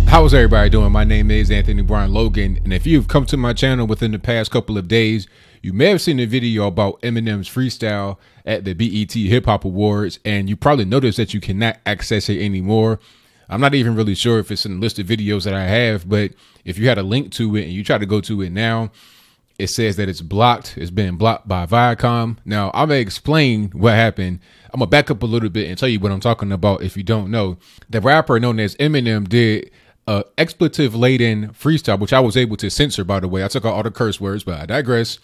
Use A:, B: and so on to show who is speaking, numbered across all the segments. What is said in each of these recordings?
A: How's everybody doing? My name is Anthony Brian Logan, and if you've come to my channel within the past couple of days, you may have seen a video about Eminem's Freestyle at the BET Hip Hop Awards, and you probably noticed that you cannot access it anymore. I'm not even really sure if it's in the list of videos that I have, but if you had a link to it and you try to go to it now, it says that it's blocked. It's been blocked by Viacom. Now, I'm going to explain what happened. I'm going to back up a little bit and tell you what I'm talking about if you don't know. The rapper known as Eminem did expletive-laden freestyle, which I was able to censor, by the way. I took out all the curse words, but I digress.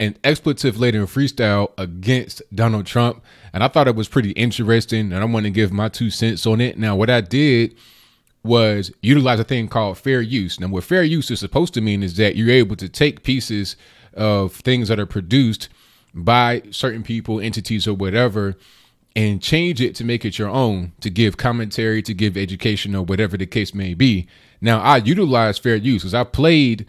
A: An expletive-laden freestyle against Donald Trump. And I thought it was pretty interesting, and I want to give my 2 cents on it. Now, what I did was utilize a thing called fair use. Now, what fair use is supposed to mean is that you're able to take pieces of things that are produced by certain people, entities, or whatever, and change it to make it your own, to give commentary, to give education, or whatever the case may be. Now, I utilize fair use because I played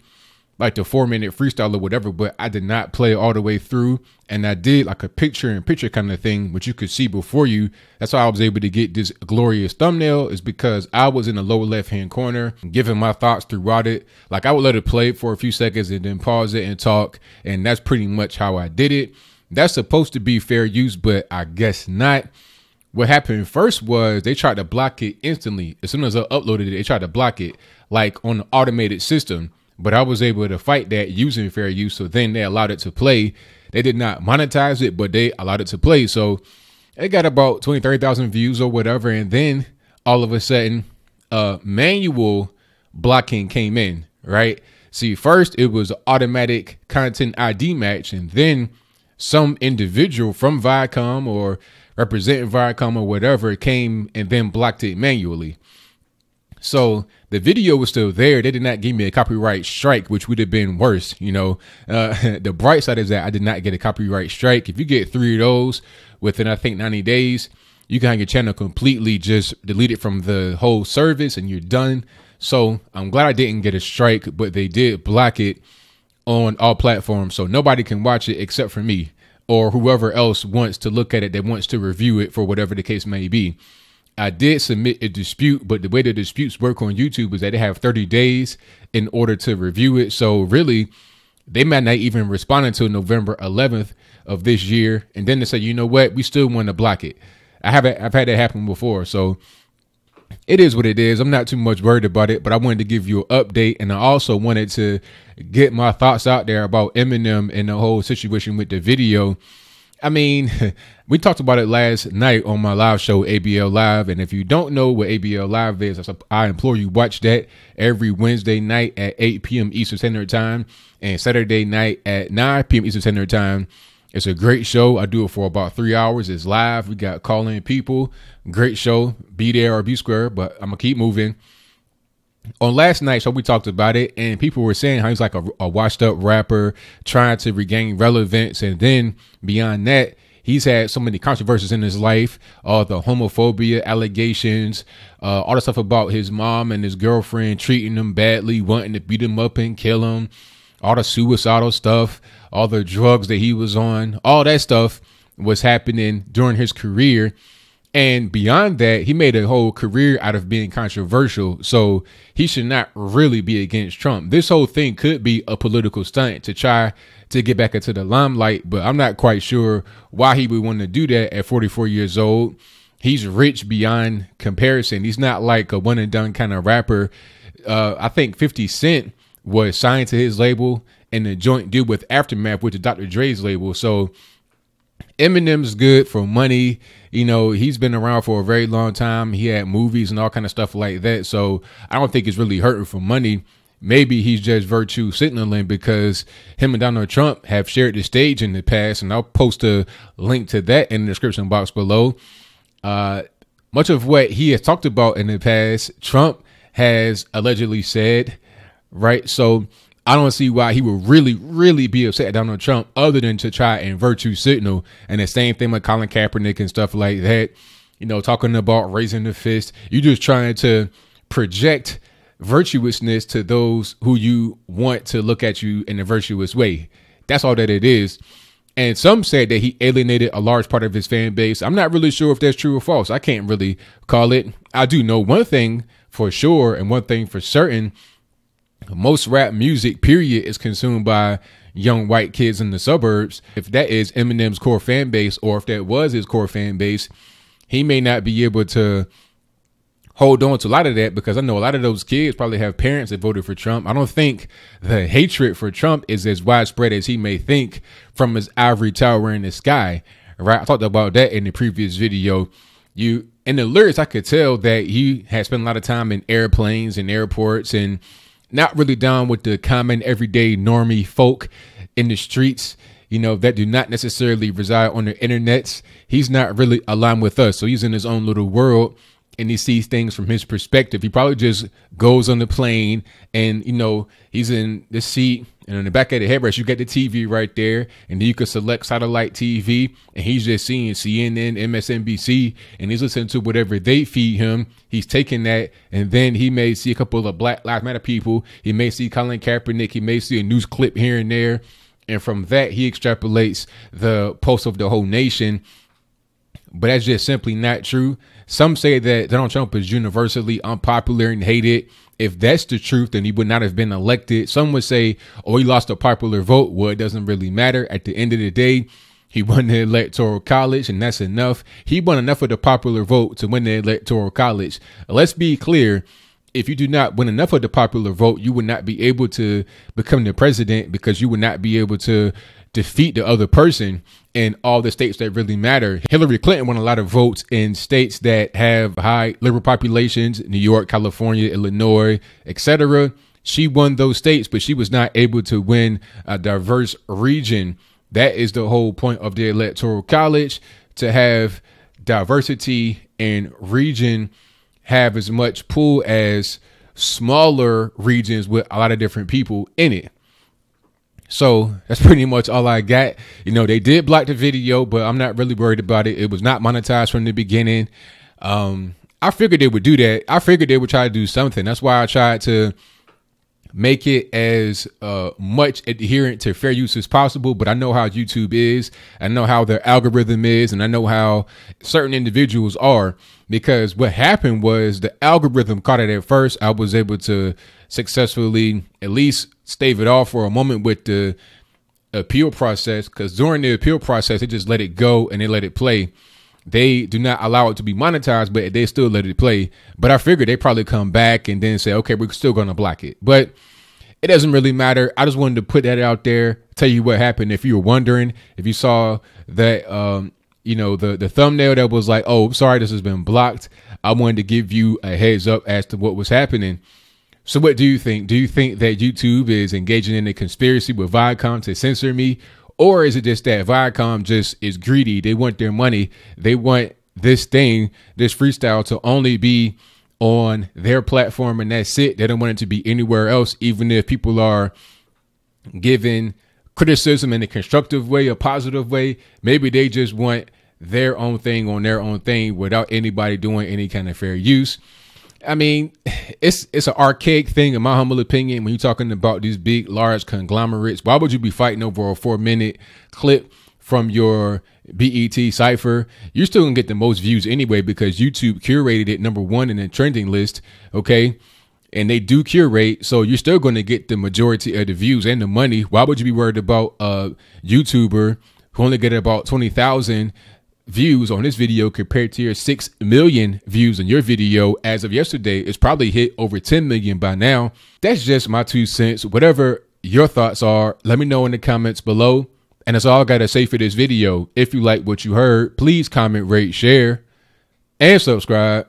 A: like the 4-minute freestyle or whatever, but I did not play all the way through. And I did like a picture-in-picture kind of thing, which you could see before you. That's how I was able to get this glorious thumbnail, is because I was in the lower left-hand corner giving my thoughts throughout it. Like, I would let it play for a few seconds and then pause it and talk. And that's pretty much how I did it. That's supposed to be fair use, but I guess not. What happened first was they tried to block it instantly. As soon as I uploaded it, they tried to block it like on an automated system. But I was able to fight that using fair use. So then they allowed it to play. They did not monetize it, but they allowed it to play. So it got about 20, 30,000 views or whatever. And then all of a sudden, manual blocking came in, right? See, first it was automatic content ID match, and then some individual from Viacom or representing Viacom or whatever came and then blocked it manually. So the video was still there. They did not give me a copyright strike, which would have been worse. You know, the bright side is that I did not get a copyright strike. If you get 3 of those within, I think, 90 days, you can have your channel completely just deleted from the whole service and you're done. So I'm glad I didn't get a strike, but they did block it on all platforms. So nobody can watch it except for me or whoever else wants to look at it, that wants to review it for whatever the case may be. I did submit a dispute, but the way the disputes work on YouTube is that they have 30 days in order to review it. So really, they might not even respond until November 11th of this year. And then they say, you know what, we still want to block it. I've had that happen before. So it is what it is. I'm not too much worried about it, but I wanted to give you an update. And I also wanted to get my thoughts out there about Eminem and the whole situation with the video. I mean, we talked about it last night on my live show, ABL Live. And if you don't know what ABL Live is, I implore you watch that every Wednesday night at 8 p.m. Eastern Standard Time and Saturday night at 9 p.m. Eastern Standard Time. It's a great show. I do it for about 3 hours. It's live. We got call-in people. Great show. Be there or be square, but I'm going to keep moving. On last night's show, we talked about it, and people were saying how he's like a washed-up rapper trying to regain relevance. And then beyond that, he's had so many controversies in his life, all the homophobia allegations, all the stuff about his mom and his girlfriend treating him badly, wanting to beat him up and kill him, all the suicidal stuff, all the drugs that he was on, all that stuff was happening during his career. And beyond that, he made a whole career out of being controversial. So he should not really be against Trump. This whole thing could be a political stunt to try to get back into the limelight, but I'm not quite sure why he would want to do that at 44 years old. He's rich beyond comparison. He's not like a one and done kind of rapper. I think 50 Cent was signed to his label and the joint deal with Aftermath, which is Dr. Dre's label. So Eminem's good for money. You know, he's been around for a very long time. He had movies and all kind of stuff like that. So I don't think it's really hurting for money. Maybe he's just virtue signaling because him and Donald Trump have shared the stage in the past. And I'll post a link to that in the description box below. Much of what he has talked about in the past, Trump has allegedly said, right? So I don't see why he would really be upset at Donald Trump other than to try and virtue signal. And the same thing with Colin Kaepernick and stuff like that, you know, talking about raising the fist. You're just trying to project virtuousness to those who you want to look at you in a virtuous way. That's all that it is. And some said that he alienated a large part of his fan base. I'm not really sure if that's true or false. I can't really call it. I do know one thing for sure and one thing for certain. Most rap music, period, is consumed by young white kids in the suburbs. If that is Eminem's core fan base, or if that was his core fan base, he may not be able to hold on to a lot of that, because I know a lot of those kids probably have parents that voted for Trump. I don't think the hatred for Trump is as widespread as he may think from his ivory tower in the sky, right? I talked about that in the previous video. In the lyrics, I could tell that he had spent a lot of time in airplanes and airports and not really down with the common everyday normie folk in the streets, that do not necessarily reside on the internets. He's not really aligned with us. So he's in his own little world and he sees things from his perspective. He probably just goes on the plane and, he's in the seat, and on the back of the headrest, you got the TV right there. And then you could select satellite TV, and he's just seeing CNN, MSNBC, and he's listening to whatever they feed him. He's taking that, and then he may see a couple of Black Lives Matter people. He may see Colin Kaepernick. He may see a news clip here and there. And from that, he extrapolates the pulse of the whole nation. But that's just simply not true. Some say that Donald Trump is universally unpopular and hated. If that's the truth, then he would not have been elected. Some would say, oh, he lost a popular vote. Well, it doesn't really matter. At the end of the day, he won the Electoral College, and that's enough. He won enough of the popular vote to win the Electoral College. Let's be clear. If you do not win enough of the popular vote, you would not be able to become the president, because you would not be able to defeat the other person in all the states that really matter. Hillary Clinton won a lot of votes in states that have high liberal populations, New York, California, Illinois, etc. She won those states, but she was not able to win a diverse region. That is the whole point of the Electoral College, to have diversity and region have as much pull as smaller regions with a lot of different people in it. So that's pretty much all I got. They did block the video, but I'm not really worried about it. It was not monetized from the beginning. I figured they would do that. I figured they would try to do something. That's why I tried to make it as much adherent to fair use as possible. But I know how YouTube is. I know how their algorithm is. And I know how certain individuals are. Because what happened was the algorithm caught it at first. I was able to successfully at least stave it off for a moment with the appeal process. Because during the appeal process, they just let it go and they let it play. They do not allow it to be monetized, but they still let it play. But I figured they probably come back and then say, okay, we're still going to block it. But it doesn't really matter. I just wanted to put that out there, tell you what happened. If you were wondering, if you saw that, the thumbnail that was like, oh, sorry, this has been blocked. I wanted to give you a heads up as to what was happening. So what do you think? Do you think that YouTube is engaging in a conspiracy with Viacom to censor me? Or is it just that Viacom just is greedy? They want their money. They want this freestyle to only be on their platform, and that's it. They don't want it to be anywhere else, even if people are giving criticism in a constructive way, a positive way. Maybe they just want their own thing on their own thing without anybody doing any kind of fair use. I mean, it's an archaic thing, in my humble opinion, when you're talking about these big, large conglomerates. Why would you be fighting over a 4-minute clip from your BET cipher? You're still gonna get the most views anyway, because YouTube curated it #1 in the trending list. Okay. And they do curate. So you're still going to get the majority of the views and the money. Why would you be worried about a YouTuber who only get about 20,000 views on this video compared to your 6 million views on your video? As of yesterday, it's probably hit over 10 million by now. That's just my 2 cents. Whatever your thoughts are, let me know in the comments below. And that's all I got to say for this video. If you like what you heard, please comment, rate, share, and subscribe.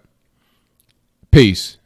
A: Peace.